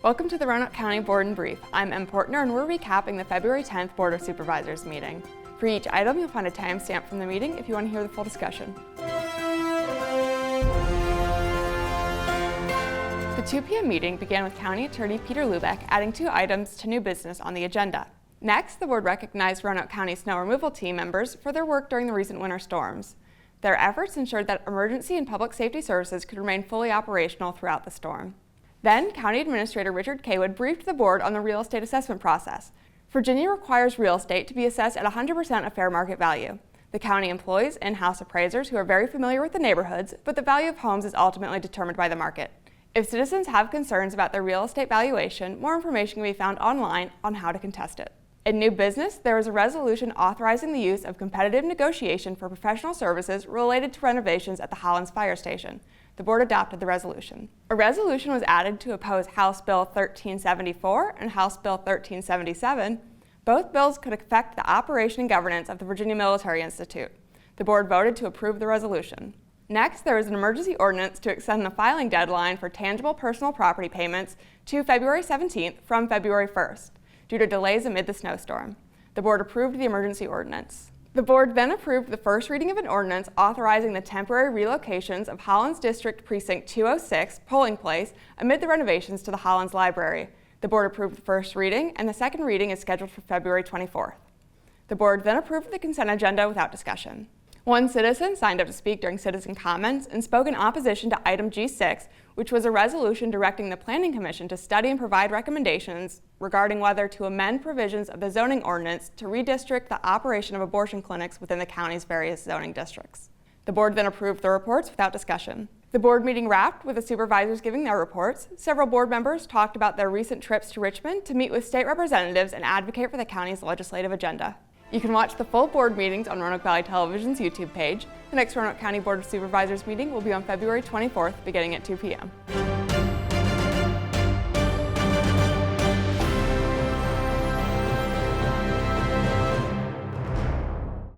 Welcome to the Roanoke County Board and Brief. I'm M. Portner and we're recapping the February 10th Board of Supervisors meeting. For each item, you'll find a timestamp from the meeting if you want to hear the full discussion. The 2 p.m. meeting began with County Attorney Peter Lubeck adding 2 items to new business on the agenda. Next, the board recognized Roanoke County snow removal team members for their work during the recent winter storms. Their efforts ensured that emergency and public safety services could remain fully operational throughout the storm. Then, County Administrator Richard Kaywood briefed the board on the real estate assessment process. Virginia requires real estate to be assessed at 100% of fair market value. The county employs in-house appraisers who are very familiar with the neighborhoods, but the value of homes is ultimately determined by the market. If citizens have concerns about their real estate valuation, more information can be found online on how to contest it. In new business, there is a resolution authorizing the use of competitive negotiation for professional services related to renovations at the Hollins Fire Station. The board adopted the resolution. A resolution was added to oppose House Bill 1374 and House Bill 1377. Both bills could affect the operation and governance of the Virginia Military Institute. The board voted to approve the resolution. Next, there is an emergency ordinance to extend the filing deadline for tangible personal property payments to February 17th from February 1st, due to delays amid the snowstorm. The board approved the emergency ordinance. The board then approved the first reading of an ordinance authorizing the temporary relocations of Hollins District Precinct 206 polling place amid the renovations to the Hollins Library. The board approved the first reading, and the second reading is scheduled for February 24th. The board then approved the consent agenda without discussion. One citizen signed up to speak during citizen comments and spoke in opposition to item G6, which was a resolution directing the Planning Commission to study and provide recommendations regarding whether to amend provisions of the zoning ordinance to redistrict the operation of abortion clinics within the county's various zoning districts. The board then approved the reports without discussion. The board meeting wrapped with the supervisors giving their reports. Several board members talked about their recent trips to Richmond to meet with state representatives and advocate for the county's legislative agenda. You can watch the full board meetings on Roanoke Valley Television's YouTube page. The next Roanoke County Board of Supervisors meeting will be on February 24th, beginning at 2 p.m.